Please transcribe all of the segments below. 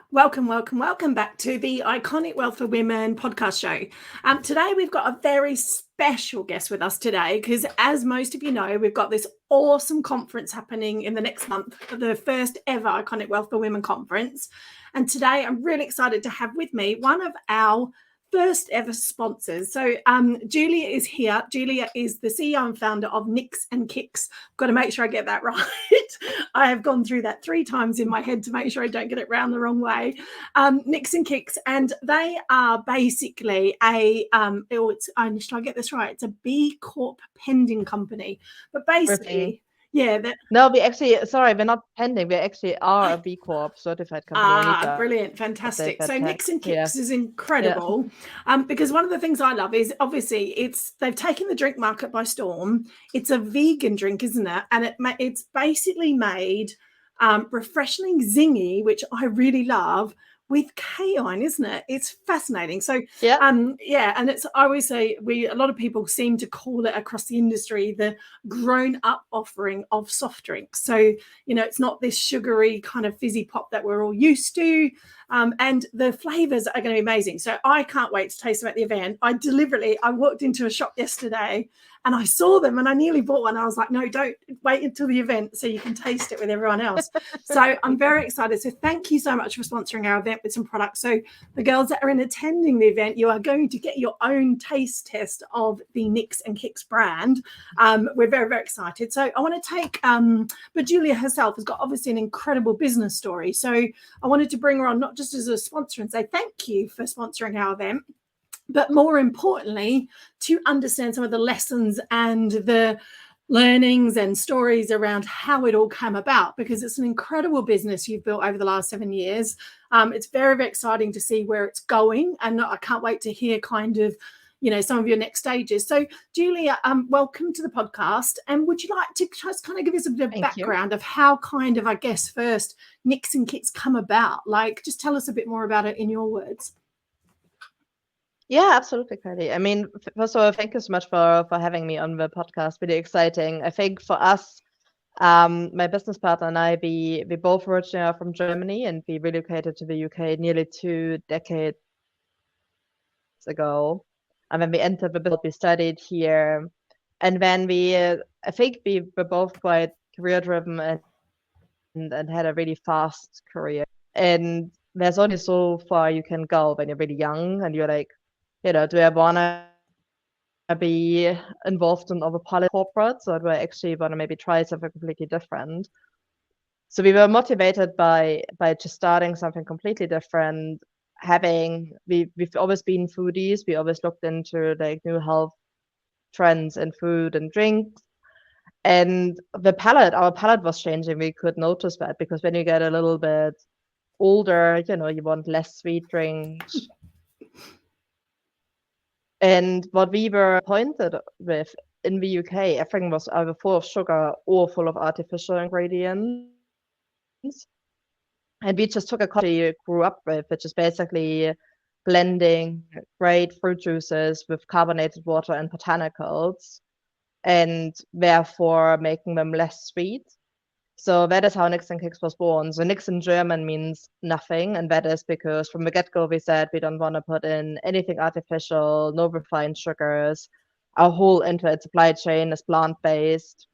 Welcome back to the Iconic Wealth for Women podcast show. Today we've got a very special guest with us today because, as most of you know, we've got this awesome conference happening in the next month, the first ever Iconic Wealth for Women conference. And today I'm really excited to have with me one of our first ever sponsors. So Julia is here. Julia is the CEO and founder of Nix Kix. Got to make sure I get that right. I have gone through that 3 times in my head to make sure I don't get it round the wrong way. Nix Kix, and they are basically should I get this right? It's a B Corp pending company, but basically, No, we're not pending. We actually are a B Corp certified company. Brilliant, fantastic. So Nix Kix is Yeah. incredible, because one of the things I love is obviously they've taken the drink market by storm. It's a vegan drink, isn't it? And it's basically made refreshingly zingy, which I really love, with Cayenne, isn't it? It's fascinating. So and it's, I always say, a lot of people seem to call it across the industry the grown up offering of soft drinks. So it's not this sugary kind of fizzy pop that we're all used to, and the flavors are going to be amazing. So I can't wait to taste them at the event. I walked into a shop yesterday and I saw them and I nearly bought one. I was like, no, don't wait until the event so you can taste it with everyone else. So I'm very excited. So thank you so much for sponsoring our event with some products. So the girls that are attending the event, you are going to get your own taste test of the Nix Kix brand. We're very, very excited. So I want to take, but Julia herself has got obviously an incredible business story. So I wanted to bring her on not just as a sponsor and say thank you for sponsoring our event, but more importantly, to understand some of the lessons and the learnings and stories around how it all came about, because it's an incredible business you've built over the last 7 years. It's very, very exciting to see where it's going, and I can't wait to hear kind of some of your next stages. So Julia, welcome to the podcast, and would you like to just kind of give us a bit of background of how kind of, I guess, first Nix Kix come about? Like, just tell us a bit more about it in your words. Yeah, absolutely, Kylie. I mean, first of all, thank you so much for having me on the podcast. Really exciting. I think for us, my business partner and I, we both originally are from Germany, and we relocated to the UK nearly 2 decades ago. And when we entered the business, we studied here, and then I think we were both quite career driven and had a really fast career. And there's only so far you can go when you're really young, and you're like, do I want to be involved in other corporates, or do I actually want to maybe try something completely different? So we were motivated by just starting something completely different. We've always been foodies. We always looked into like new health trends in food and drinks. And our palate was changing. We could notice that, because when you get a little bit older, you want less sweet drinks. And what we were pointed with in the UK, everything was either full of sugar or full of artificial ingredients. And we just took a coffee we grew up with, which is basically blending great fruit juices with carbonated water and botanicals, and therefore making them less sweet. So that is how Nix Kix was born. So Nix in German means nothing, and that is because from the get-go we said we don't want to put in anything artificial, no refined sugars. Our whole entire supply chain is plant-based.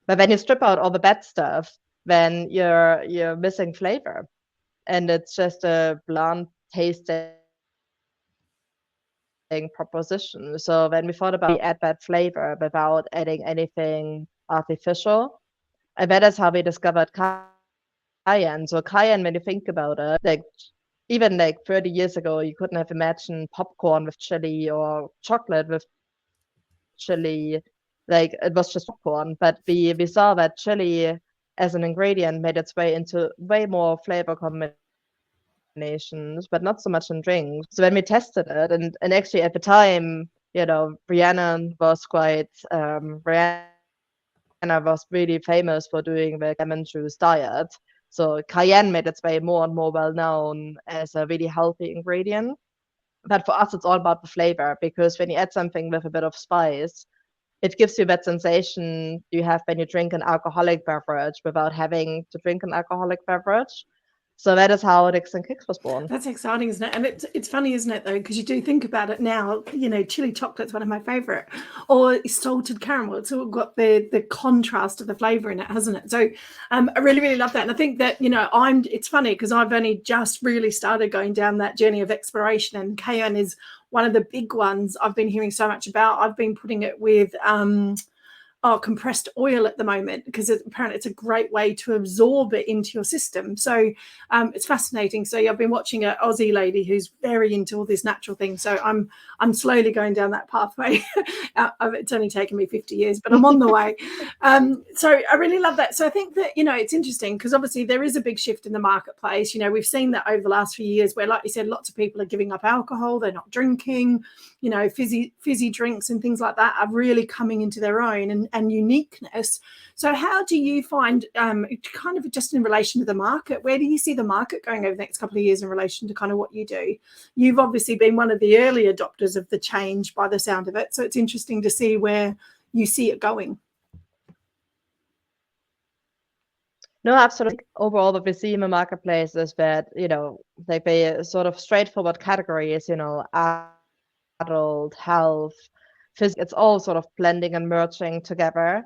But when you strip out all the bad stuff, then you're missing flavor, and it's just a bland tasting proposition. So when we thought about add that flavor without adding anything artificial, and that is how we discovered Cayenne. So Cayenne, when you think about it, like even like 30 years ago, you couldn't have imagined popcorn with chili or chocolate with chili. Like it was just popcorn. But we saw that chili as an ingredient made its way into way more flavor combinations, but not so much in drinks. So when we tested it, and actually at the time, Rhiannon was really famous for doing the lemon juice diet. So Cayenne made its way more and more well known as a really healthy ingredient. But for us, it's all about the flavor, because when you add something with a bit of spice, it gives you that sensation you have when you drink an alcoholic beverage without having to drink an alcoholic beverage. So that is how Nix Kix was born. That's exciting, isn't it? And it's funny, isn't it, though? Because you do think about it now, chili chocolate's one of my favorite, or salted caramel. It's all got the contrast of the flavor in it, hasn't it? So I really, really love that. And I think that, it's funny because I've only just really started going down that journey of exploration, and Cayenne is one of the big ones I've been hearing so much about. I've been putting it with compressed oil at the moment because apparently it's a great way to absorb it into your system. So it's fascinating. So I've been watching an Aussie lady who's very into all these natural things. So I'm slowly going down that pathway. It's only taken me 50 years, but I'm on the way. So I really love that. So I think that, it's interesting because obviously there is a big shift in the marketplace. We've seen that over the last few years where, like you said, lots of people are giving up alcohol. They're not drinking, fizzy drinks and things like that are really coming into their own and uniqueness. So how do you find, kind of just in relation to the market, where do you see the market going over the next couple of years in relation to kind of what you do? You've obviously been one of the early adopters of the change by the sound of it. So it's interesting to see where you see it going. No, absolutely. Overall, what we see in the marketplace is that, like the sort of straightforward categories, adult, health, physics, it's all sort of blending and merging together.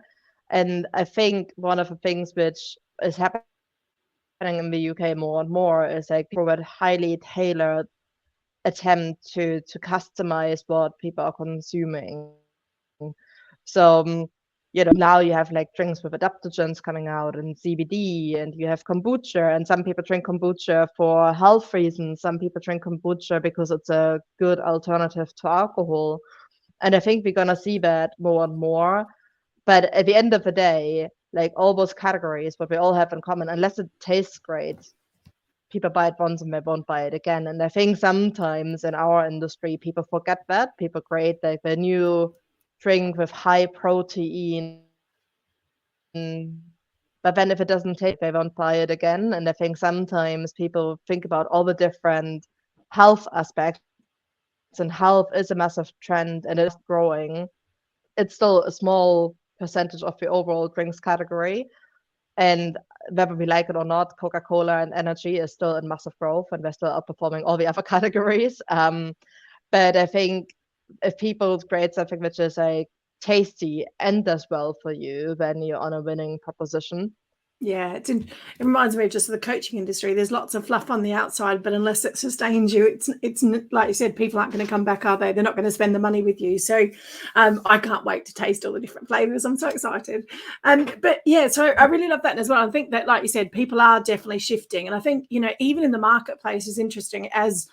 And I think one of the things which is happening in the UK more and more is like a highly tailored attempt to customize what people are consuming. So now you have like drinks with adaptogens coming out and CBD, and you have kombucha, and some people drink kombucha for health reasons. Some people drink kombucha because it's a good alternative to alcohol. And I think we're gonna see that more and more. But at the end of the day, like all those categories, what we all have in common, unless it tastes great, people buy it once and they won't buy it again. And I think sometimes in our industry, people forget that. People create like the new drink with high protein, but then if it doesn't taste, they won't buy it again. And I think sometimes people think about all the different health aspects, and health is a massive trend and it's growing. It's still a small percentage of the overall drinks category. And whether we like it or not, Coca-Cola and energy is still in massive growth, and we're still outperforming all the other categories. But I think if people create something which is like tasty and does well for you, then you're on a winning proposition. Yeah, it reminds me of just the coaching industry. There's lots of fluff on the outside, but unless it sustains you, it's like you said, people aren't going to come back, are they? They're not going to spend the money with you. So I can't wait to taste all the different flavors. I'm so excited. But yeah, so I really love that as well. I think that, like you said, people are definitely shifting. And I think, even in the marketplace is interesting as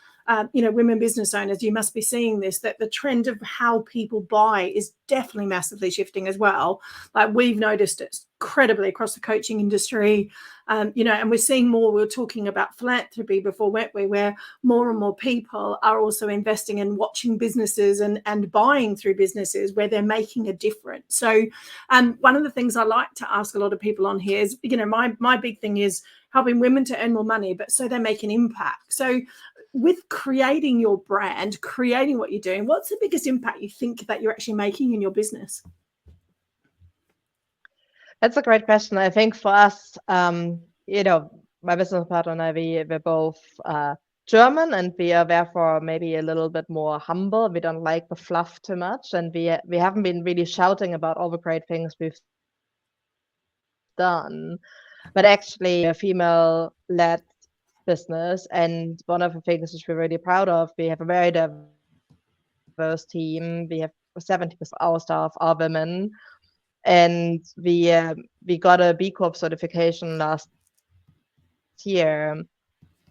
women business owners, you must be seeing this, that the trend of how people buy is definitely massively shifting as well. Like we've noticed it incredibly across the coaching industry, and we're seeing more. We were talking about philanthropy before, weren't we, where more and more people are also investing in watching businesses and buying through businesses where they're making a difference. So one of the things I like to ask a lot of people on here is, my big thing is helping women to earn more money, but so they make an impact. So with creating your brand, creating what you're doing, what's the biggest impact you think that you're actually making in your business? That's a great question. I think for us, my business partner and I, we're both German, and we are therefore maybe a little bit more humble. We don't like the fluff too much, and we haven't been really shouting about all the great things we've done, but actually a female-led business. And one of the things which we're really proud of, we have a very diverse team. We have 70% of our staff are women, and we got a B Corp certification last year,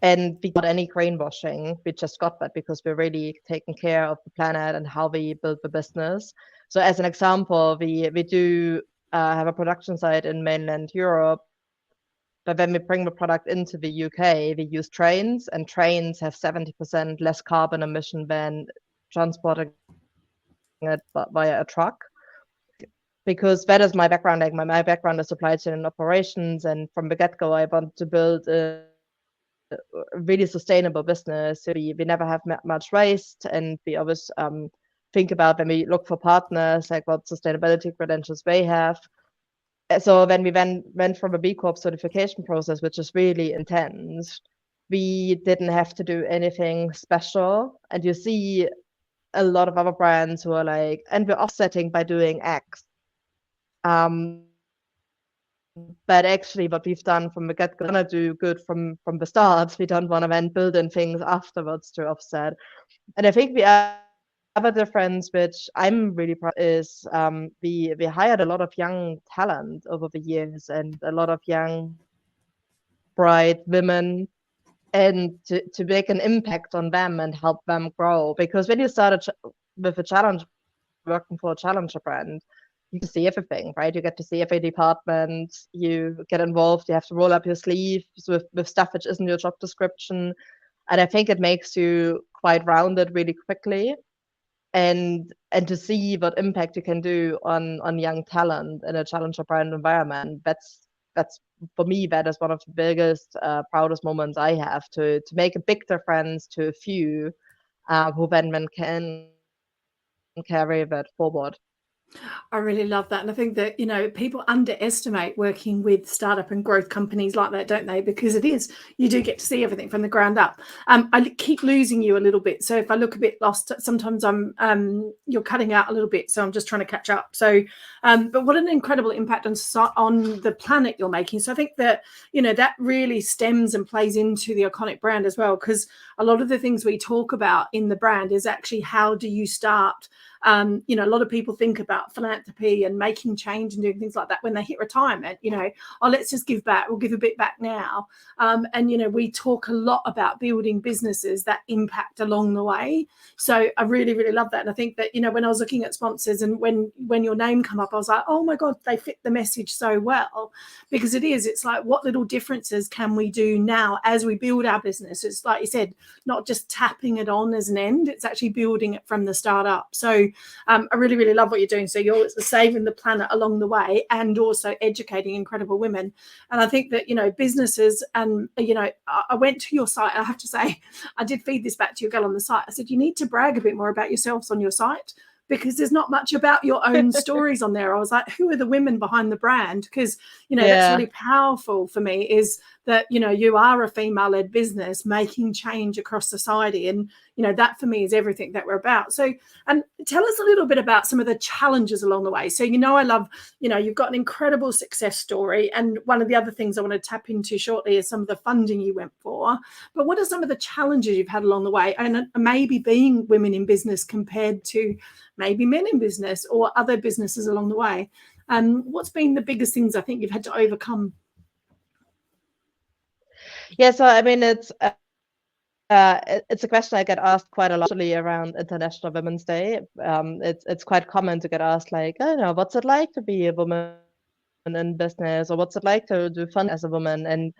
and we got any greenwashing. We just got that because we're really taking care of the planet and how we build the business. So as an example, we do have a production site in mainland Europe. But when we bring the product into the UK, we use trains, and trains have 70% less carbon emission than transporting it via a truck. Because that is my background. Like my background is supply chain and operations, and from the get-go, I want to build a really sustainable business. So we never have much waste, and we always think about when we look for partners, like what sustainability credentials they have. So when we went from a B Corp certification process, which is really intense, we didn't have to do anything special. And you see a lot of other brands who are like, and we're offsetting by doing X. But actually, what we've done from the get-go, we want to do good from the start. We don't want to then build in things afterwards to offset. And I think the other difference, which I'm really proud, is we hired a lot of young talent over the years, and a lot of young, bright women, and to make an impact on them and help them grow. Because when you start with a challenge, working for a challenger brand, you can see everything, right? You get to see every department, you get involved, you have to roll up your sleeves with stuff which isn't your job description. And I think it makes you quite rounded really quickly. And to see what impact you can do on young talent in a challenger brand environment, that's for me, that is one of the biggest, proudest moments I have, to make a big difference to a few, who then can carry that forward. I really love that. And I think that, people underestimate working with startup and growth companies like that, don't they? Because you do get to see everything from the ground up. I keep losing you a little bit. So if I look a bit lost, sometimes you're cutting out a little bit. So I'm just trying to catch up. So, but what an incredible impact on the planet you're making. So I think that, that really stems and plays into the iconic brand as well, because a lot of the things we talk about in the brand is actually how do you start. A lot of people think about philanthropy and making change and doing things like that when they hit retirement. Let's just give back. We'll give a bit back now. We talk a lot about building businesses that impact along the way. So I really, really love that. And I think that, when I was looking at sponsors and when your name come up, I was like, oh my God, they fit the message so well, because it's like, what little differences can we do now as we build our business? It's like you said, not just tapping it on as an end, it's actually building it from the start up. So I really, really love what you're doing. So you're saving the planet along the way and also educating incredible women. And I think that, businesses and, I went to your site. I have to say, I did feed this back to your girl on the site. I said, you need to brag a bit more about yourselves on your site, because there's not much about your own stories on there. I was like, who are the women behind the brand? Because, that's really powerful for me, is that, you are a female-led business making change across society. And, that for me is everything that we're about. So, and tell us a little bit about some of the challenges along the way. So, I love, you've got an incredible success story. And one of the other things I want to tap into shortly is some of the funding you went for. But what are some of the challenges you've had along the way? And maybe being women in business compared to maybe men in business or other businesses along the way. What's been the biggest things I think you've had to overcome? Yeah, so I mean, it's a question I get asked quite a lot, actually, around International Women's Day. It's quite common to get asked, like, I don't know, what's it like to be a woman in business, or what's it like to do fun as a woman? And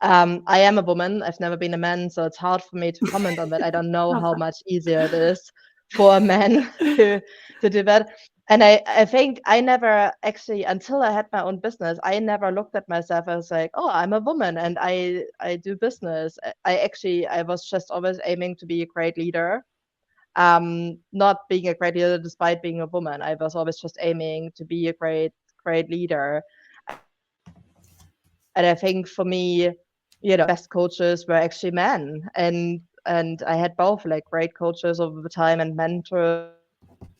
I am a woman. I've never been a man, so it's hard for me to comment on that. I don't know how much easier it is for a man to do that. And I think I never actually, until I had my own business, I never looked at myself as like, oh, I'm a woman and I do business. I was just always aiming to be a great leader. Not being a great leader despite being a woman. I was always just aiming to be a great leader. And I think for me, best coaches were actually men, and I had both, like, great coaches over the time and mentors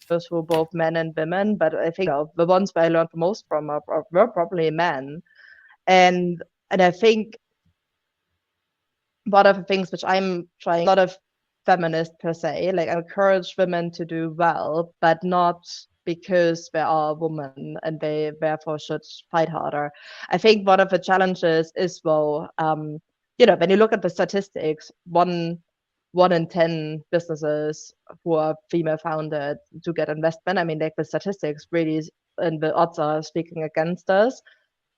who were both men and women. But I think, the ones where I learned the most from were probably men. And I think one of the things which I'm trying, a lot of feminist per se, like, encourage women to do well, but not because they are women and they therefore should fight harder. I think one of the challenges is, well, when you look at the statistics, one in 10 businesses who are female founded do get investment. I mean, like, the statistics really, and the odds are speaking against us.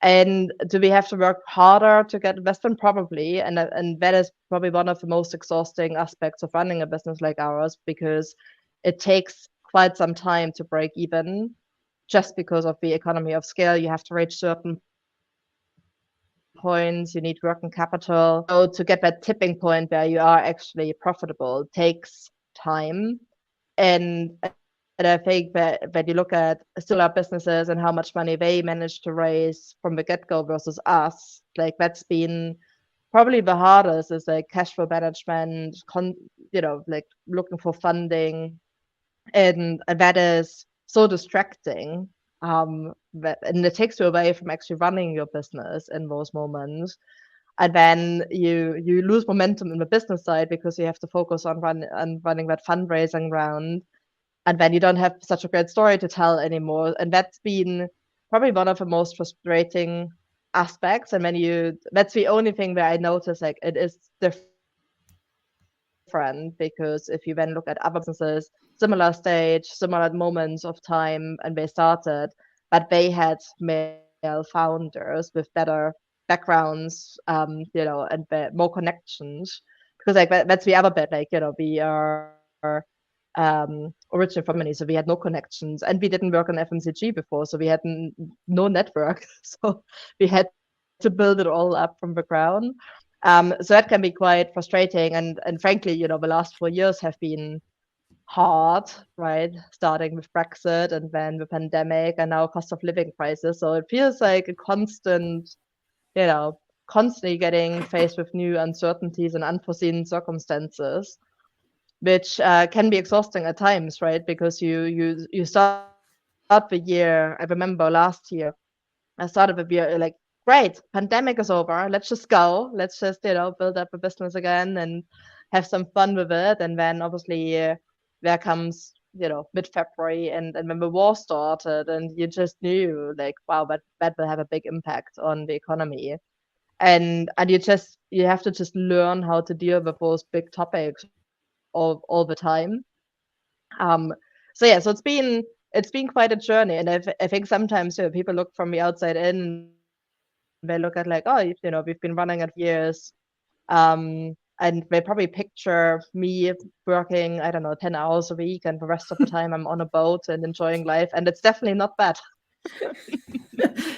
And do we have to work harder to get investment? Probably. And that is probably one of the most exhausting aspects of running a business like ours, because it takes quite some time to break even, just because of the economy of scale. You have to reach certain points, you need working capital. So to get that tipping point where you are actually profitable takes time. And I think that when you look at still our businesses and how much money they managed to raise from the get-go versus us, like, that's been probably the hardest is like cash flow management, like looking for funding, and that is so distracting. And it takes you away from actually running your business in those moments. And then you lose momentum in the business side because you have to focus on running that fundraising round, and then you don't have such a great story to tell anymore. And that's been probably one of the most frustrating aspects. And that's the only thing where I notice like it is different, because if you then look at other businesses, similar stage, similar moments of time, and they started, but they had male founders with better backgrounds, and more connections. Because like that's the other bit, like, we are originally from Germany, so we had no connections, and we didn't work on FMCG before, so we had no network. So we had to build it all up from the ground. So that can be quite frustrating, and frankly, the last 4 years have been hard, right? Starting with Brexit, and then the pandemic, and now cost of living crisis. So it feels like a constantly getting faced with new uncertainties and unforeseen circumstances, which can be exhausting at times, right? Because you start the year. I remember last year, I started the year like, great, pandemic is over. Let's just go. Let's just build up a business again and have some fun with it. And then obviously there comes mid-February, and when the war started, and you just knew like, wow, that will have a big impact on the economy. And you have to just learn how to deal with those big topics all the time. So yeah, so it's been quite a journey, and I think sometimes people look from the outside in, they look at like, oh, we've been running it years, and they probably picture me working, I don't know, 10 hours a week, and the rest of the time I'm on a boat and enjoying life, and it's definitely not bad.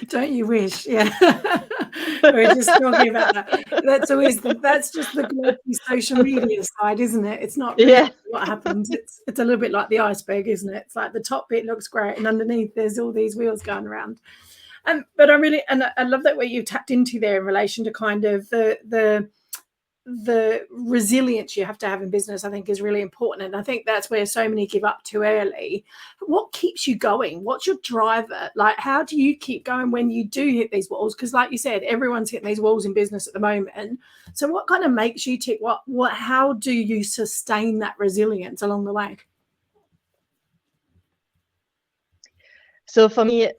Don't you wish? Yeah. We're just talking about that. That's just the glossy social media side, isn't it? It's not really what happens. It's a little bit like the iceberg, isn't it? It's like the top bit looks great, and underneath there's all these wheels going around. But I love that way you tapped into there in relation to kind of the resilience you have to have in business, I think, is really important. And I think that's where so many give up too early. What keeps you going? What's your driver? Like, how do you keep going when you do hit these walls? Because like you said, everyone's hitting these walls in business at the moment. So what kind of makes you tick? How do you sustain that resilience along the way? So for me,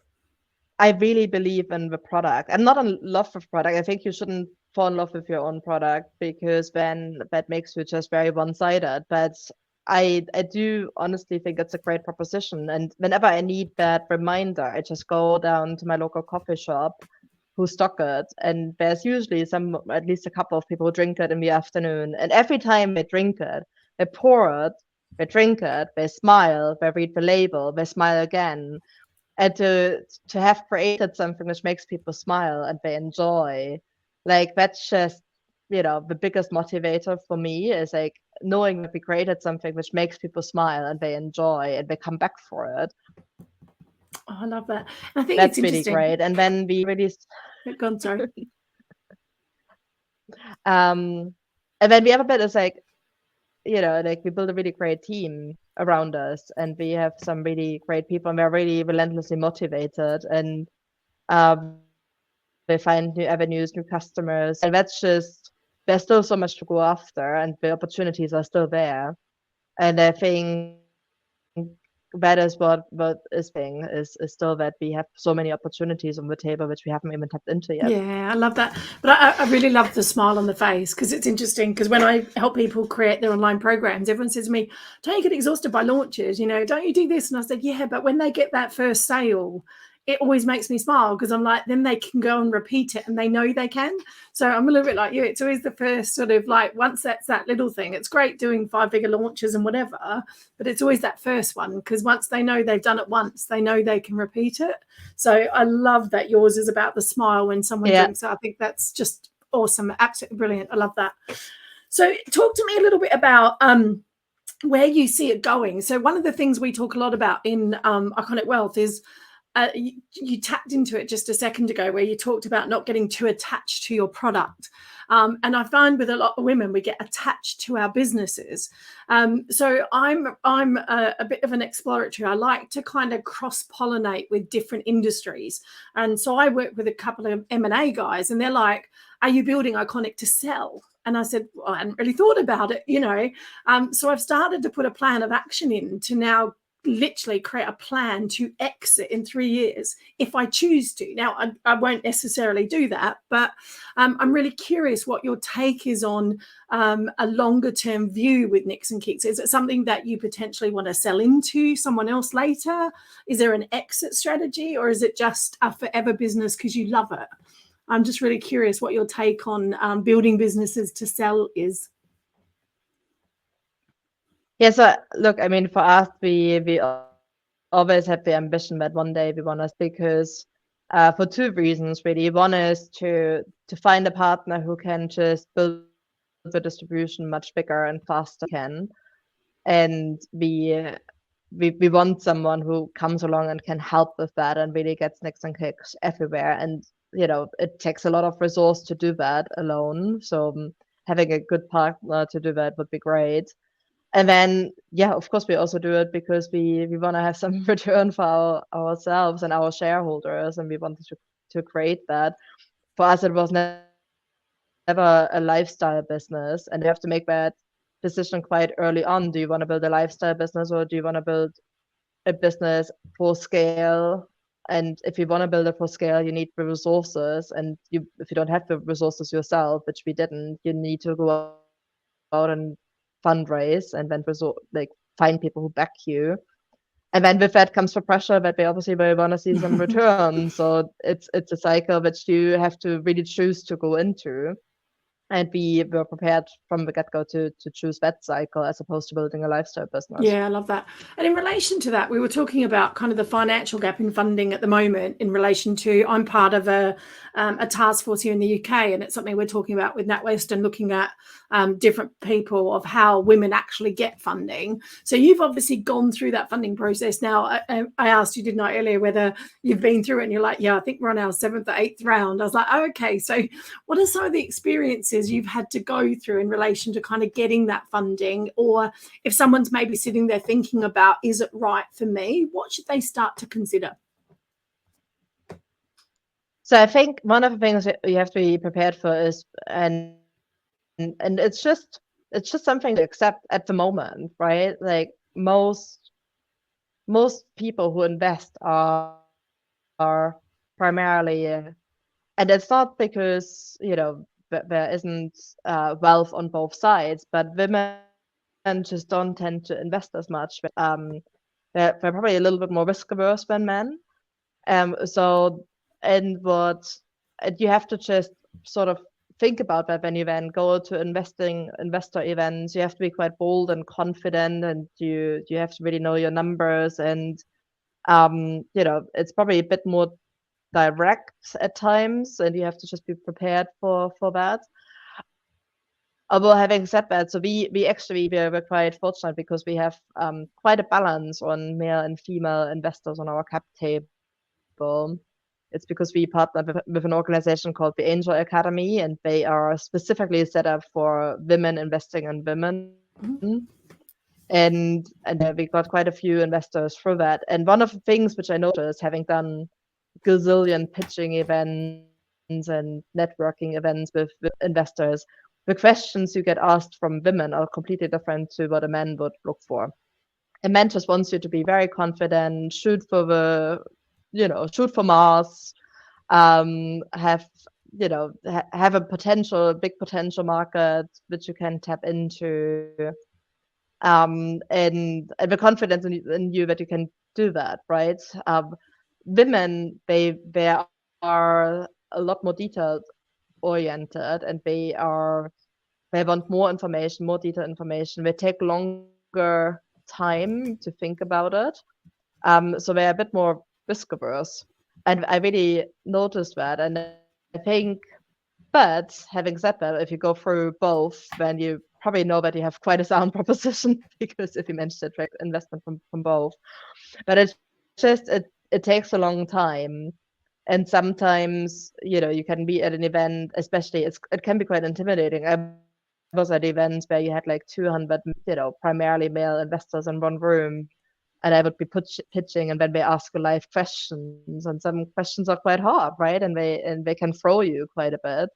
I really believe in the product. I'm not in love with product. I think you shouldn't fall in love with your own product, because then that makes you just very one-sided. But I do honestly think it's a great proposition. And whenever I need that reminder, I just go down to my local coffee shop who stock it. And there's usually at least a couple of people who drink it in the afternoon. And every time they drink it, they pour it, they drink it, they smile, they read the label, they smile again. And to have created something which makes people smile and they enjoy, like, that's just the biggest motivator for me, is like knowing that we created something which makes people smile and they enjoy and they come back for it. Oh, I love that. I think that's it's really great. And then we released go on, sorry. And then the other bit is like, like, we build a really great team around us, and we have some really great people, and we're really relentlessly motivated, and they find new avenues, new customers, and there's still so much to go after, and the opportunities are still there. And I think that is what is being is still that we have so many opportunities on the table which we haven't even tapped into yet. Yeah, I love that. But I really love the smile on the face, because it's interesting, because when I help people create their online programs, everyone says to me, don't you get exhausted by launches? Don't you do this? And I said, yeah, but when they get that first sale, it always makes me smile, because I'm like, then they can go and repeat it, and they know they can. So I'm a little bit like you. It's always the first sort of like, once that's that little thing, it's great doing 5-figure launches and whatever, but it's always that first one, because once they know they've done it once, they know they can repeat it. So I love that yours is about the smile when someone drinks it. I think that's just awesome. Absolutely brilliant. I love that. So talk to me a little bit about where you see it going. So one of the things we talk a lot about in Iconic Wealth is you tapped into it just a second ago, where you talked about not getting too attached to your product. And I find with a lot of women, we get attached to our businesses. So I'm a bit of an exploratory. I like to kind of cross-pollinate with different industries. And so I work with a couple of M&A guys, and they're like, are you building Iconic to sell? And I said, well, I hadn't really thought about it, you know. So I've started to put a plan of action in to now literally create a plan to exit in 3 years if I choose to. Now, I won't necessarily do that, but I'm really curious what your take is on a longer term view with Nix and Kix. Is it something that you potentially want to sell into someone else later? Is there an exit strategy, or is it just a forever business because you love it? I'm just really curious what your take on building businesses to sell is. Yeah, so look, I mean, for us, we always have the ambition that one day we want to, because for two reasons really. One is to find a partner who can just build the distribution much bigger and faster can, and we want someone who comes along and can help with that and really gets Nix and Kix everywhere. And you know, it takes a lot of resource to do that alone. So having a good partner to do that would be great. And then, yeah, of course, we also do it because we want to have some return for ourselves and our shareholders, and we wanted to create that. For us, it was never a lifestyle business, and you have to make that decision quite early on. Do you want to build a lifestyle business, or do you want to build a business for scale? And if you want to build it for scale, you need the resources, and if you don't have the resources yourself, which we didn't, you need to go out and fundraise and then find people who back you. And then with that comes the pressure that they obviously will want to see some return. So it's a cycle which you have to really choose to go into. And we were prepared from the get-go to choose that cycle as opposed to building a lifestyle business. Yeah, I love that. And in relation to that, we were talking about kind of the financial gap in funding at the moment in relation to, I'm part of a task force here in the UK, and it's something we're talking about with NatWest and looking at different people of how women actually get funding. So you've obviously gone through that funding process. Now, I asked you, didn't I, earlier, whether you've been through it, and you're like, yeah, I think we're on our 7th or 8th round. I was like, oh, okay. So what are some of the experiences you've had to go through in relation to kind of getting that funding? Or if someone's maybe sitting there thinking about, is it right for me? What should they start to consider? So I think one of the things that you have to be prepared for is, and it's just something to accept at the moment, right? Like most people who invest are primarily, and it's not because, you know, there isn't wealth on both sides, but women just don't tend to invest as much. They're probably a little bit more risk averse than men. So, and you have to just sort of think about that when you then go to investor events. You have to be quite bold and confident, and you have to really know your numbers. And you know, it's probably a bit more direct at times, and you have to just be prepared for that. Although having said that, so we were quite fortunate because we have quite a balance on male and female investors on our cap table. It's because we partner with an organization called the Angel Academy, and they are specifically set up for women investing in women. Mm-hmm. And we got quite a few investors through that. And one of the things which I noticed, having done gazillion pitching events and networking events with investors, the questions you get asked from women are completely different to what a man would look for. A man just wants you to be very confident, shoot for Mars, have a big potential market which you can tap into, and the confidence in you that you can do that, right? Women, they are a lot more detailed oriented, and they want more information, more detailed information. They take longer time to think about it. So they're a bit more risk averse. And I really noticed that. And I think, but having said that, if you go through both, then you probably know that you have quite a sound proposition, because if you manage to attract investment from both. But it's just, it takes a long time. And sometimes, you can be at an event, especially it can be quite intimidating. I was at events where you had like 200, primarily male investors in one room, and I would be pitching, and then they ask a live questions, and some questions are quite hard, right? And they can throw you quite a bit.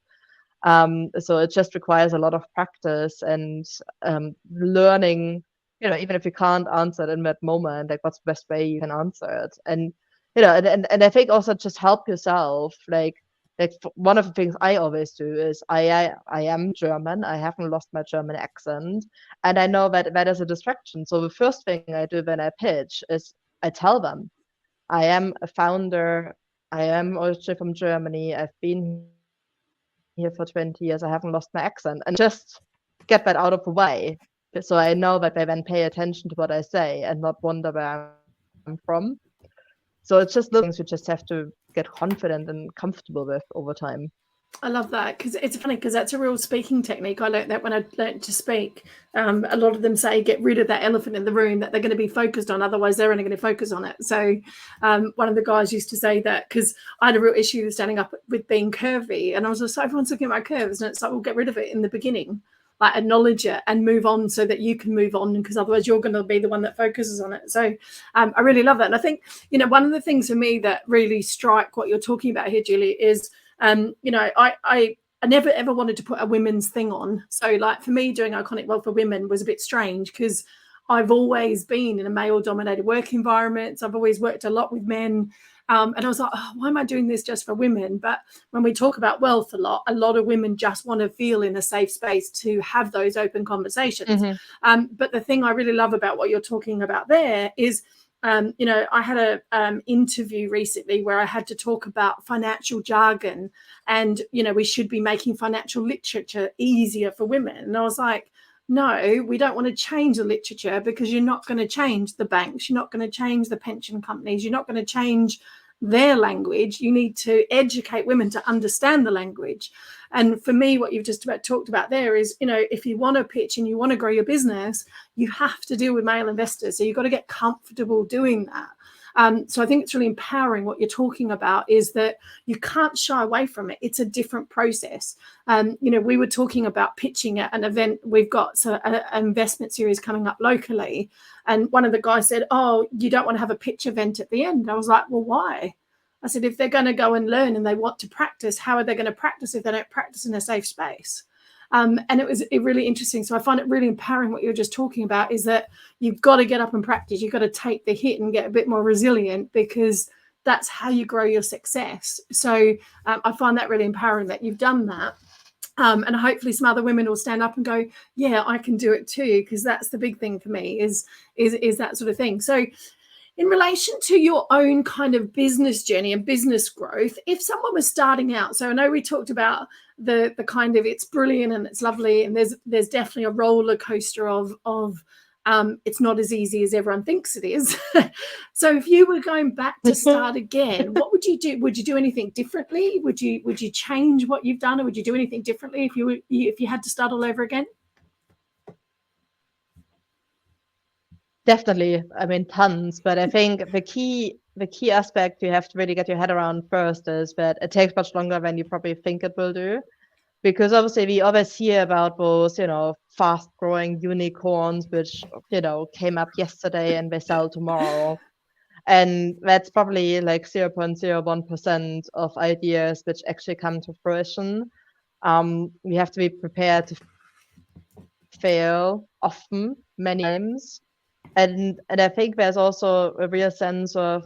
So it just requires a lot of practice and learning, even if you can't answer it in that moment, like what's the best way you can answer it. And and I think also just help yourself. Like one of the things I always do is I am German. I haven't lost my German accent, and I know that that is a distraction. So the first thing I do when I pitch is I tell them I am a founder. I am originally from Germany. I've been here for 20 years. I haven't lost my accent, and just get that out of the way. So I know that they then pay attention to what I say and not wonder where I'm from. So it's just little things you just have to get confident and comfortable with over time. I love that, because it's funny, because that's a real speaking technique. I learned that when I learned to speak. A lot of them say get rid of that elephant in the room that they're going to be focused on, otherwise they're only going to focus on it. So one of the guys used to say that, because I had a real issue with standing up with being curvy, and I was like, so everyone's looking at my curves, and it's like, well, get rid of it in the beginning, like acknowledge it and move on so that you can move on, because otherwise you're going to be the one that focuses on it. So I really love that. And I think, one of the things for me that really strike what you're talking about here, Julie, is I never ever wanted to put a women's thing on. So like for me, doing Iconic Wealth for Women was a bit strange, because I've always been in a male dominated work environment. I've always worked a lot with men. And I was like, oh, why am I doing this just for women? But when we talk about wealth a lot of women just want to feel in a safe space to have those open conversations. But the thing I really love about what you're talking about there is, I had a interview recently where I had to talk about financial jargon, and we should be making financial literature easier for women. And I was like, no, we don't want to change the literature, because you're not going to change the banks, you're not going to change the pension companies, you're not going to change their language. You need to educate women to understand the language. And for me, what you've just talked about there is, if you want to pitch and you want to grow your business, you have to deal with male investors. So you've got to get comfortable doing that. So I think it's really empowering. What you're talking about is that you can't shy away from it. It's a different process. We were talking about pitching at an event. We've got an investment series coming up locally. And one of the guys said, oh, you don't want to have a pitch event at the end. I was like, well, why? I said, if they're going to go and learn and they want to practice, how are they going to practice if they don't practice in a safe space? And it was really interesting. So I find it really empowering. What you're just talking about is that you've got to get up and practice. You've got to take the hit and get a bit more resilient, because that's how you grow your success. So I find that really empowering that you've done that. And hopefully some other women will stand up and go, yeah, I can do it too, because that's the big thing for me is that sort of thing. So in relation to your own kind of business journey and business growth, if someone was starting out, so I know we talked about the kind of, it's brilliant and it's lovely, and there's definitely a roller coaster of it's not as easy as everyone thinks it is. So if you were going back to start again, what would you do? Would you do anything differently? Would you change what you've done, or would you do anything differently if you had to start all over again? Definitely. I mean, tons. But I think the key aspect you have to really get your head around first is that it takes much longer than you probably think it will do. Because obviously we always hear about those, fast growing unicorns, which, came up yesterday and they sell tomorrow. And that's probably like 0.01% of ideas which actually come to fruition. You have to be prepared to fail often, many times. And I think there's also a real sense of,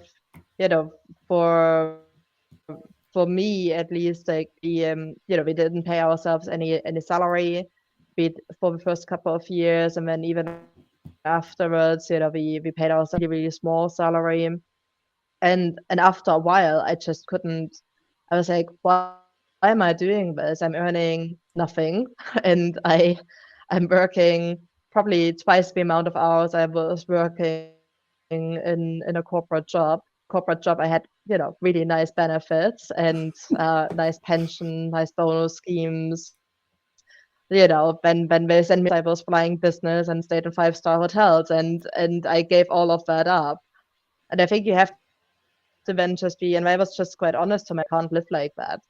for me at least, like we didn't pay ourselves any salary for the first couple of years, and then even afterwards, we paid ourselves a really small salary. And after a while, I just couldn't. I was like, why am I doing this? I'm earning nothing, and I'm working probably twice the amount of hours I was working in a corporate job. I had, really nice benefits and nice pension, nice bonus schemes. When they sent me, I was flying business and stayed in 5-star hotels, and I gave all of that up. And I think you have to then just be, and I was just quite honest to my, I can't live like that.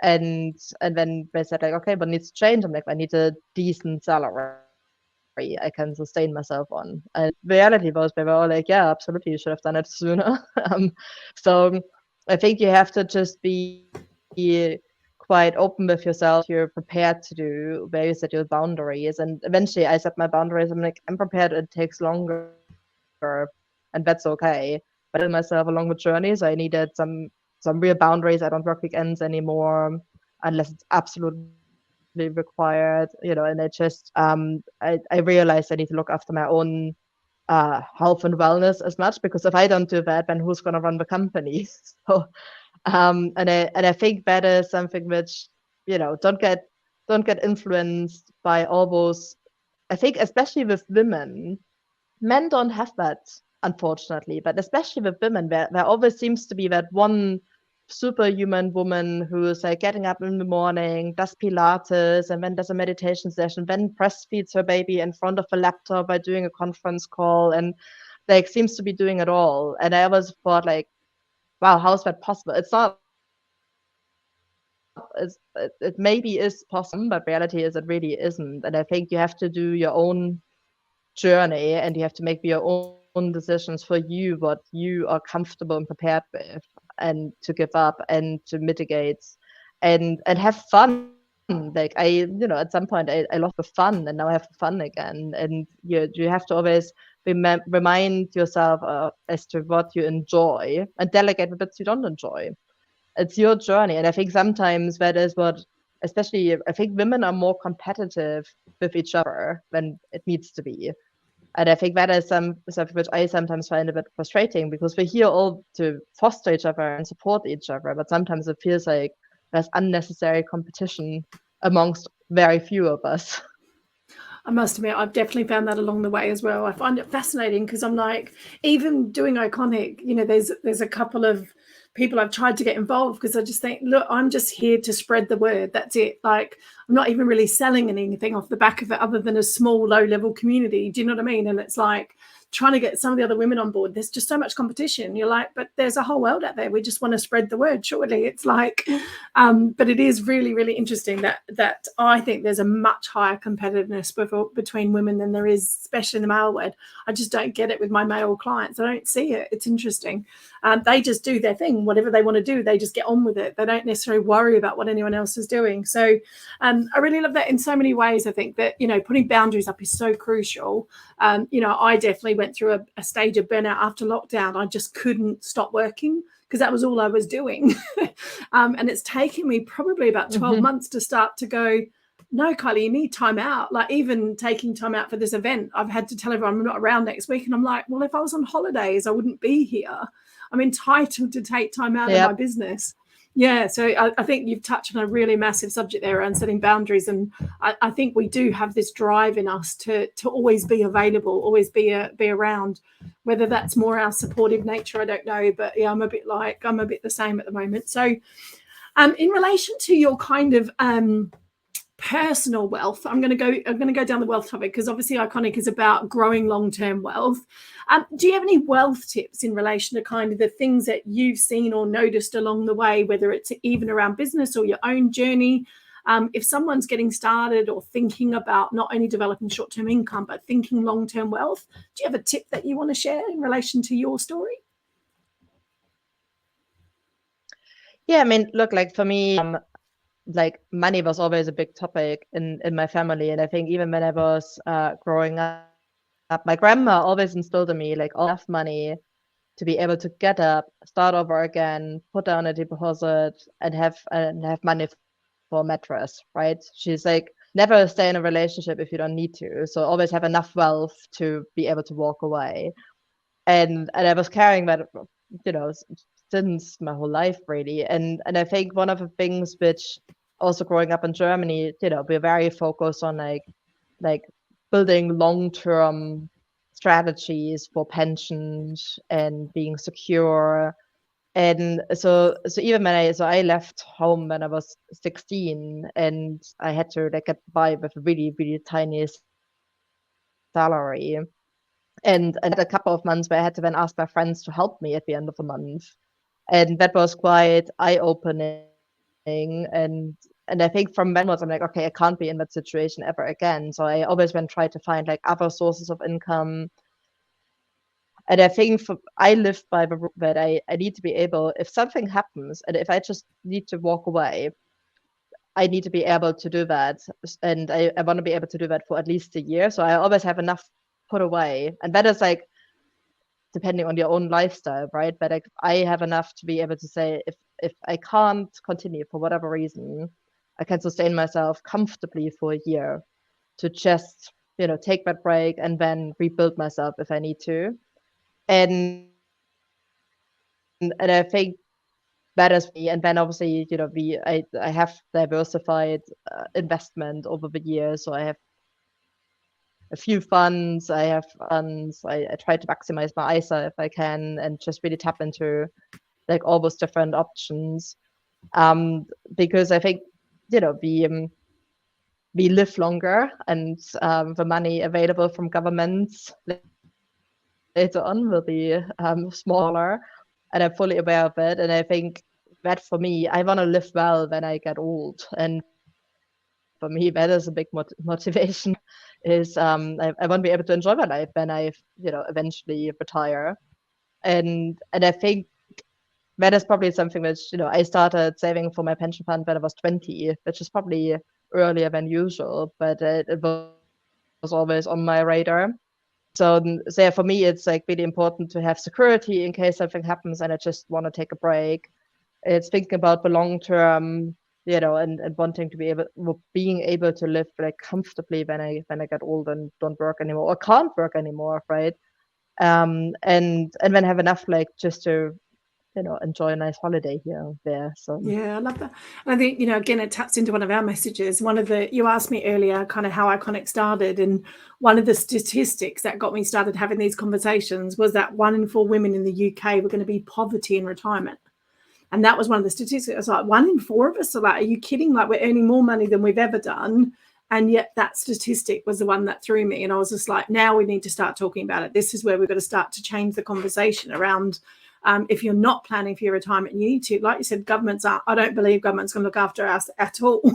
And then they said like, okay, but it needs to change. I'm like, I need a decent salary I can sustain myself on. And the reality was they were all like, yeah, absolutely, you should have done it sooner. So I think you have to just be quite open with yourself. You're prepared to do where you set your boundaries. And eventually I set my boundaries. I'm like, I'm prepared, it takes longer, and that's okay. But I did myself along the journey, so I needed some real boundaries. I don't work weekends anymore unless it's absolutely required, and I just I realized I need to look after my own health and wellness as much, because if I don't do that, then who's going to run the company? So and I think that is something which, don't get influenced by all those. I think especially with women, men don't have that, unfortunately, but especially with women, there always seems to be that one superhuman woman who's like getting up in the morning, does Pilates, and then does a meditation session, then breastfeeds her baby in front of a laptop by doing a conference call, and like seems to be doing it all. And I always thought like, wow, how's that possible? It's not. It maybe is possible, but reality is it really isn't. And I think you have to do your own journey, and you have to make your own decisions for you, what you are comfortable and prepared with, and to give up and to mitigate, and have fun. Like at some point I lost the fun, and now I have fun again. And you have to always remind yourself as to what you enjoy, and delegate the bits you don't enjoy. It's your journey. And I think sometimes that is what, especially I think women are more competitive with each other than it needs to be. And I think that is something which I sometimes find a bit frustrating, because we're here all to foster each other and support each other. But sometimes it feels like there's unnecessary competition amongst very few of us. I must admit, I've definitely found that along the way as well. I find it fascinating because I'm like, even doing Iconic, there's a couple of people I've tried to get involved, because I just think, look, I'm just here to spread the word. That's it. Like, I'm not even really selling anything off the back of it other than a small, low-level community. Do you know what I mean? And it's like trying to get some of the other women on board. There's just so much competition. You're like, but there's a whole world out there. We just want to spread the word. Surely it's like, but it is really, really interesting that I think there's a much higher competitiveness between women than there is, especially in the male world. I just don't get it with my male clients. I don't see it. It's interesting. They just do their thing, whatever they want to do. They just get on with it. They don't necessarily worry about what anyone else is doing. So I really love that in so many ways. I think that, putting boundaries up is so crucial. I definitely went through a stage of burnout after lockdown. I just couldn't stop working because that was all I was doing. And it's taken me probably about 12 months to start to go, no, Kylie, you need time out. Like, even taking time out for this event, I've had to tell everyone I'm not around next week. And I'm like, well, if I was on holidays, I wouldn't be here. I'm entitled to take time out of my business. Yeah, so I think you've touched on a really massive subject there around setting boundaries, and I think we do have this drive in us to always be available, always be around. Whether that's more our supportive nature, I don't know, but yeah, I'm a bit the same at the moment. So, in relation to your kind of personal wealth, I'm going to go down the wealth topic, because obviously Iconic is about growing long-term wealth. Do you have any wealth tips in relation to kind of the things that you've seen or noticed along the way, whether it's even around business or your own journey? If someone's getting started or thinking about not only developing short-term income but thinking long-term wealth, do you have a tip that you want to share in relation to your story? Yeah, I mean, look, like for me, like money was always a big topic in my family. And I think even when I was growing up, my grandma always instilled in me like enough money to be able to get up, start over again, put down a deposit, and have money for a mattress, right? She's like, never stay in a relationship if you don't need to. So always have enough wealth to be able to walk away. And I was carrying that, since my whole life really. And I think one of the things which, also growing up in Germany, we're very focused on like building long-term strategies for pensions and being secure. And so even when I left home when I was 16, and I had to like get by with a really, really tiny salary. And a couple of months where I had to then ask my friends to help me at the end of the month. And that was quite eye-opening. And I think from then onwards, I'm like, okay, I can't be in that situation ever again. So I always went try to find like other sources of income. And I think I live by the rule that I need to be able, if something happens, and if I just need to walk away, I need to be able to do that. And I want to be able to do that for at least a year. So I always have enough put away. And that is like depending on your own lifestyle, right? But like, I have enough to be able to say if I can't continue for whatever reason, I can sustain myself comfortably for a year to just, take that break and then rebuild myself if I need to. And I think that is me. And then obviously, I have diversified investment over the years. So I have a few funds. I have funds. I try to maximize my ISA if I can, and just really tap into like all those different options. Because I think we live longer, and the money available from governments later on will be smaller, and I'm fully aware of it. And I think that for me, I want to live well when I get old, and for me, that is a big motivation. Is I want to be able to enjoy my life when I eventually retire, and I think that is probably something which I started saving for my pension fund when I was 20, which is probably earlier than usual, but it was always on my radar. So for me, it's like really important to have security in case something happens and I just want to take a break. It's thinking about the long term, and wanting to be being able to live like comfortably when I get old and don't work anymore or can't work anymore, right? And then have enough like just to enjoy a nice holiday here and there. So yeah, I love that. And I think, again, it taps into one of our messages. You asked me earlier kind of how Iconic started. And one of the statistics that got me started having these conversations was that 1 in 4 women in the UK were going to be poverty in retirement. And that was one of the statistics. I was like, 1 in 4 of us are like, are you kidding? Like, we're earning more money than we've ever done. And yet that statistic was the one that threw me. And I was just like, now we need to start talking about it. This is where we've got to start to change the conversation around if you're not planning for your retirement, you need to, like you said, I don't believe government's going to look after us at all.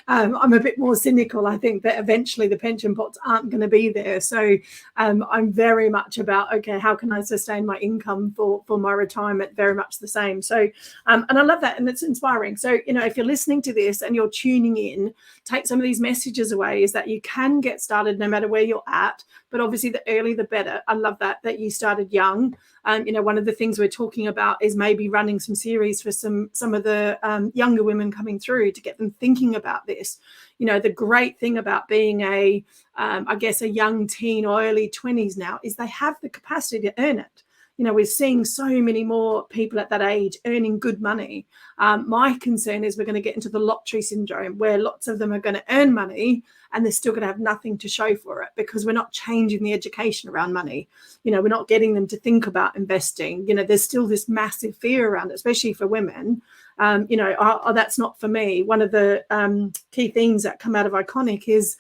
I'm a bit more cynical. I think that eventually the pension pots aren't going to be there. So I'm very much about, okay, how can I sustain my income for my retirement? Very much the same. So, and I love that. And it's inspiring. So, if you're listening to this and you're tuning in, take some of these messages away, is that you can get started no matter where you're at. But obviously the earlier the better. I love that you started young. One of the things we're talking about is maybe running some series for some of the younger women coming through to get them thinking about this. The great thing about being I guess a young teen or early 20s now is they have the capacity to earn it. We're seeing so many more people at that age earning good money. My concern is we're going to get into the lottery syndrome where lots of them are going to earn money and they're still going to have nothing to show for it because we're not changing the education around money. We're not getting them to think about investing. There's still this massive fear around it, especially for women. That's not for me. One of the key themes that come out of Iconic is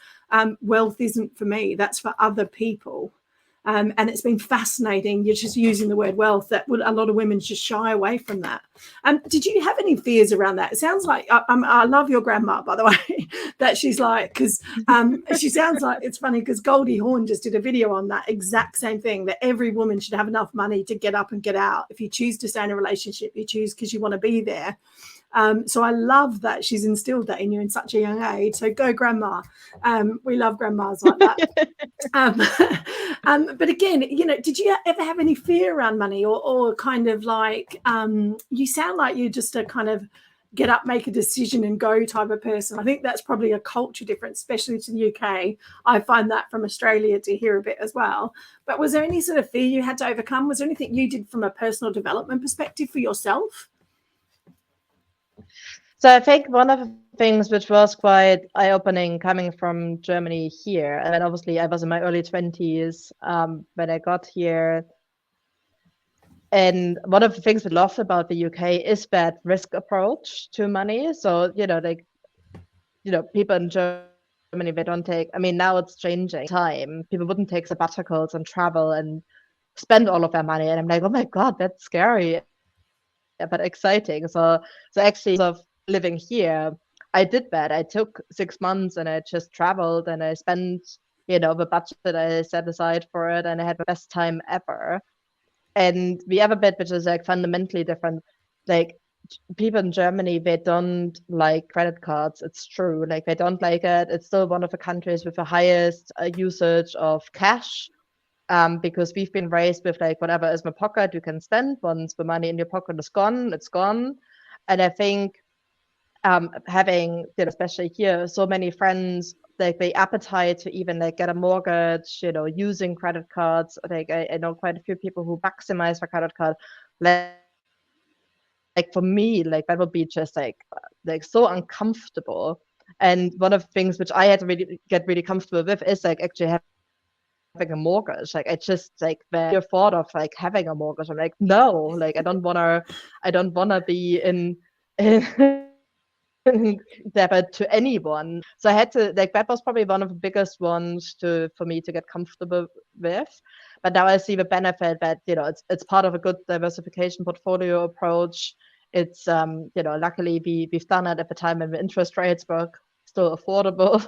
wealth isn't for me, that's for other people. And it's been fascinating. You're just using the word wealth, that a lot of women just shy away from that. Did you have any fears around that? It sounds like I love your grandma, by the way, that she's like, because she sounds like, it's funny because Goldie Hawn just did a video on that exact same thing, that every woman should have enough money to get up and get out. If you choose to stay in a relationship, you choose because you want to be there. So I love that she's instilled that in you in such a young age. So go, grandma. We love grandmas like that. But again, did you ever have any fear around money or kind of like, you sound like you're just a kind of get up, make a decision and go type of person. I think that's probably a culture difference, especially to the UK. I find that from Australia to hear a bit as well. But was there any sort of fear you had to overcome? Was there anything you did from a personal development perspective for yourself? So I think one of the things which was quite eye-opening coming from Germany here, and then obviously I was in my early 20s when I got here. And one of the things we love about the UK is that risk approach to money. So, people in Germany, they don't take, now it's changing time. People wouldn't take sabbaticals and travel and spend all of their money. And I'm like, oh my God, that's scary. but exciting. So actually, of living here, I did that. I took 6 months and I just traveled and I spent, the budget that I set aside for it, and I had the best time ever. And the other bit, which is like fundamentally different, like people in Germany, they don't like credit cards. It's true. Like they don't like it. It's still one of the countries with the highest usage of cash. Because we've been raised with like whatever is in my pocket, you can spend. Once the money in your pocket is gone, it's gone. And I think having, especially here, so many friends, like the appetite to even like get a mortgage, using credit cards. Like I know quite a few people who maximize their credit card. Like for me, like that would be just like so uncomfortable. And one of the things which I had to really get really comfortable with is like actually having a mortgage. Like I just like the thought of like having a mortgage. I'm like, no, like I don't wanna be in debit to anyone. So I had to like that was probably one of the biggest ones for me to get comfortable with. But now I see the benefit that it's part of a good diversification portfolio approach. It's luckily we've done it at the time when the interest rates were still affordable.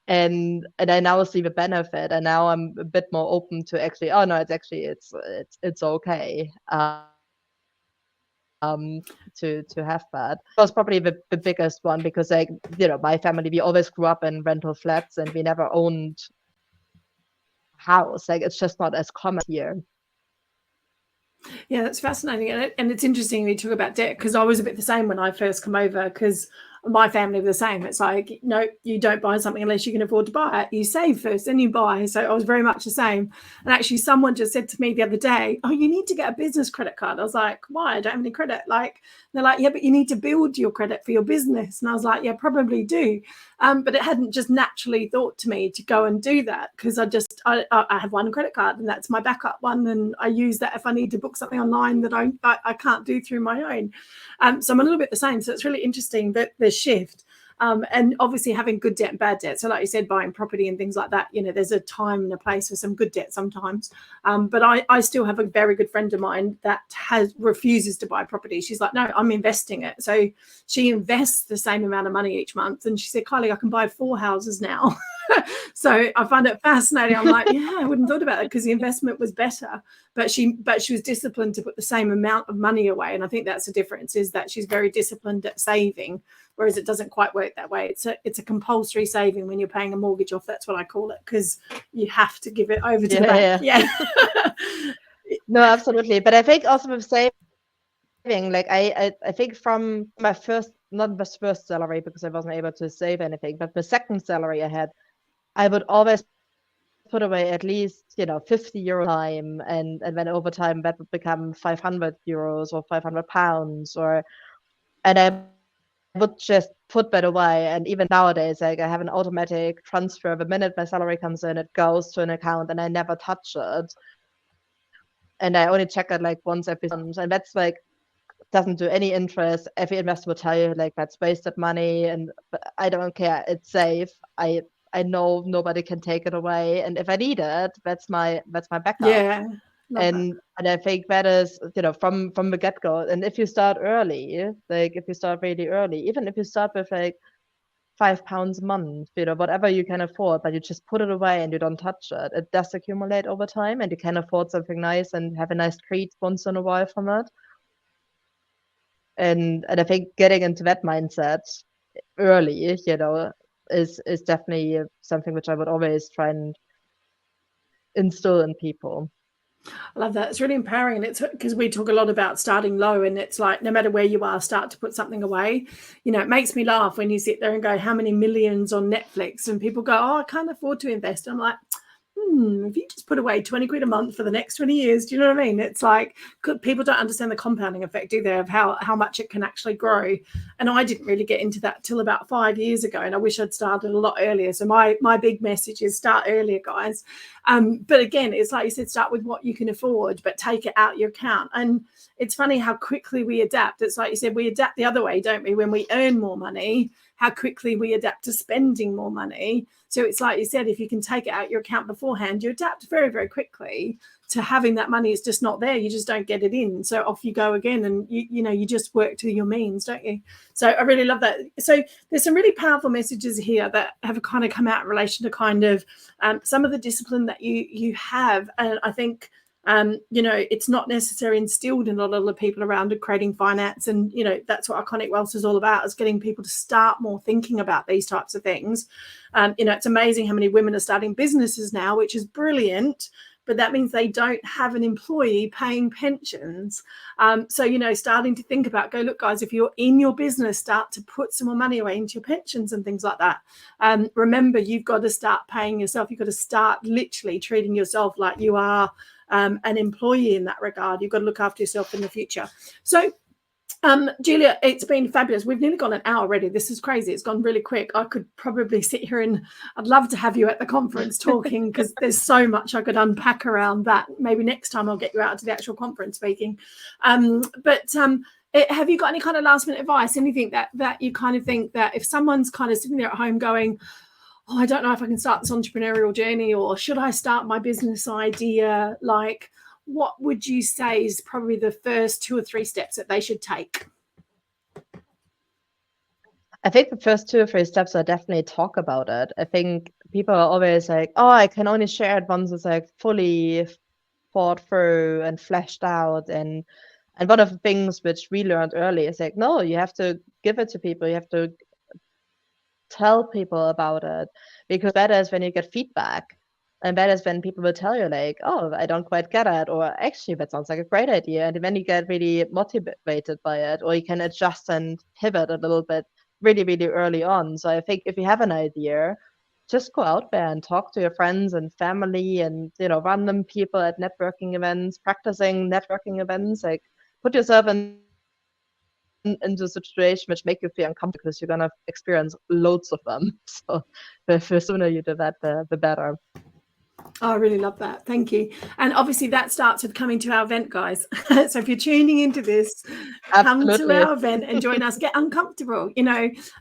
And I now see the benefit, and now I'm a bit more open to actually, oh no, it's okay. To have that. That was probably the biggest one, because like my family, we always grew up in rental flats and we never owned a house. Like it's just not as common here. Yeah, that's fascinating. And it's interesting you talk about debt, because I was a bit the same when I first come over, because my family were the same. It's like, no, you don't buy something unless you can afford to buy it. You save first, then you buy. So I was very much the same. And actually, someone just said to me the other day, oh, you need to get a business credit card. I was like, why? I don't have any credit. Like, they're like, yeah, but you need to build your credit for your business. And I was like, yeah, probably do. But it hadn't just naturally thought to me to go and do that, because I have one credit card and that's my backup one, and I use that if I need to book something online that I can't do through my own. So I'm a little bit the same. So it's really interesting that the shift. And obviously having good debt and bad debt. So like you said, buying property and things like that, there's a time and a place for some good debt sometimes. But I still have a very good friend of mine that refuses to buy property. She's like, no, I'm investing it. So she invests the same amount of money each month. And she said, Kylie, I can buy 4 houses now. So I find it fascinating. I'm like, yeah, I wouldn't thought about it, because the investment was better. But she was disciplined to put the same amount of money away. And I think that's the difference, is that she's very disciplined at saving, whereas it doesn't quite work that way. It's a compulsory saving when you're paying a mortgage off. That's what I call it, because you have to give it over to the bank. Yeah. No, absolutely. But I think also with saving, like I think from my not the first salary, because I wasn't able to save anything, but the second salary I had, I would always put away at least 50 euro time, and then over time that would become 500 euros or 500 pounds, and I would just put that away. And even nowadays, like I have an automatic transfer. The minute my salary comes in, it goes to an account and I never touch it, and I only check it like once every month, and that's like doesn't do any interest. Every investor will tell you like that's wasted money, and I don't care. It's safe. I know nobody can take it away, and if I need it, that's my backup. Yeah. And I think that is from the get-go. And if you start early, like if you start really early, even if you start with like £5 a month, whatever you can afford, but you just put it away and you don't touch it, it does accumulate over time, and you can afford something nice and have a nice treat once in a while from it. And I think getting into that mindset early, is definitely something which I would always try and instill in people. I love that. It's really empowering. And it's because we talk a lot about starting low, and it's like, no matter where you are, start to put something away. It makes me laugh when you sit there and go, how many millions on Netflix? And people go, oh, I can't afford to invest. I'm like, if you just put away 20 quid a month for the next 20 years, do you know what I mean? It's like, people don't understand the compounding effect, do they, of how much it can actually grow. And I didn't really get into that till about 5 years ago, and I wish I'd started a lot earlier. So my big message is start earlier, guys. But again, it's like you said, start with what you can afford, but take it out your account. And it's funny how quickly we adapt. It's like you said, we adapt the other way, don't we? When we earn more money, how quickly we adapt to spending more money. So it's like you said, if you can take it out your account beforehand, you adapt very, very quickly to having that money. It's just not there. You just don't get it in. So off you go again. And you just work to your means, don't you? So I really love that. So there's some really powerful messages here that have kind of come out in relation to kind of some of the discipline that you have. And I think, it's not necessarily instilled in a lot of the people around creating finance. And, that's what Iconic Wealth is all about, is getting people to start more thinking about these types of things. It's amazing how many women are starting businesses now, which is brilliant. But that means they don't have an employee paying pensions. So, starting to think about, go, look, guys, if you're in your business, start to put some more money away into your pensions and things like that. Remember, you've got to start paying yourself. You've got to start literally treating yourself like you are an employee in that regard. You've got to look after yourself in the future. So, Julia, it's been fabulous. We've nearly gone an hour already. This is crazy. It's gone really quick. I could probably sit here and I'd love to have you at the conference talking, because there's so much I could unpack around that. Maybe next time I'll get you out to the actual conference speaking. But have you got any kind of last minute advice? Anything that you kind of think that if someone's kind of sitting there at home going, oh, I don't know if I can start this entrepreneurial journey, or should I start my business idea? Like, what would you say is probably the first 2 or 3 steps that they should take? I think the first 2 or 3 steps are definitely talk about it. I think people are always like, oh, I can only share it once it's like fully thought through and fleshed out. And one of the things which we learned early is like, no, you have to give it to people. You have to tell people about it, because better is when you get feedback, and better is when people will tell you like, oh, I don't quite get it, or actually that sounds like a great idea, and then you get really motivated by it, or you can adjust and pivot a little bit really, really early on. So I think if you have an idea, just go out there and talk to your friends and family, and random people at networking events, practicing networking events. Like, put yourself into a situation which make you feel uncomfortable, because you're gonna experience loads of them. So the sooner you do that, the better. Oh, I really love that. Thank you. And obviously that starts with coming to our event, guys. So if you're tuning into this, come to our event and join us. Get uncomfortable.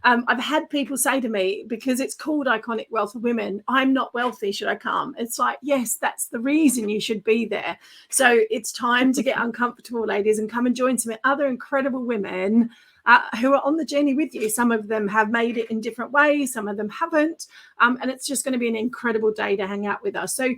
I've had people say to me, because it's called Iconic Wealth for Women, I'm not wealthy, should I come? It's like, yes, that's the reason you should be there. So it's time to get uncomfortable, ladies, and come and join some other incredible women who are on the journey with you. Some of them have made it in different ways, some of them haven't, and it's just going to be an incredible day to hang out with us. So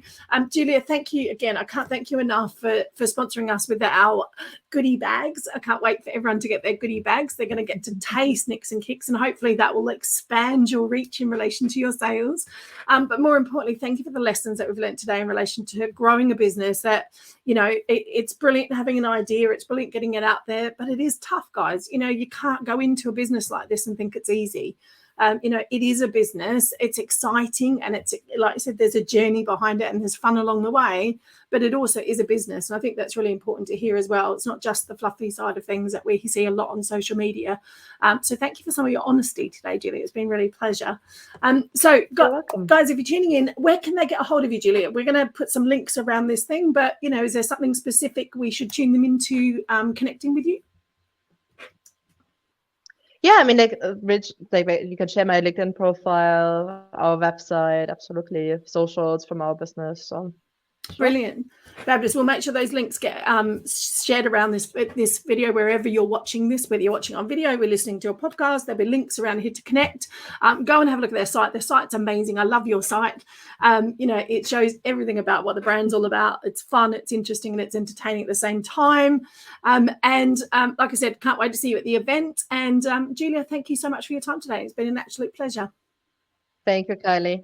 Julia, thank you again. I can't thank you enough for sponsoring us with our goodie bags. I can't wait for everyone to get their goodie bags. They're going to get to taste Nix and Kix, and hopefully that will expand your reach in relation to your sales. But more importantly, thank you for the lessons that we've learned today in relation to growing a business. That it's brilliant having an idea, it's brilliant getting it out there, but it is tough, guys. You can't go into a business like this and think it's easy. It is a business. It's exciting, and it's, like I said, there's a journey behind it and there's fun along the way, but it also is a business. And I think that's really important to hear as well. It's not just the fluffy side of things that we see a lot on social media. So thank you for some of your honesty today, Julia. It's been really a pleasure. So guys, if you're tuning in, where can they get a hold of you, Julia? We're going to put some links around this thing, but is there something specific we should tune them into connecting with you? Yeah, I mean, you can share my LinkedIn profile, our website, absolutely, socials from our business. So brilliant, fabulous. We'll make sure those links get shared around this video wherever you're watching this, whether you're watching on video, we're listening to a podcast. There'll be links around here to connect. Go and have a look at their site. Their site's amazing. I love your site. It shows everything about what the brand's all about. It's fun, it's interesting, and it's entertaining at the same time. Like I said, can't wait to see you at the event. And Julia, thank you so much for your time today. It's been an absolute pleasure. Thank you, Kylie.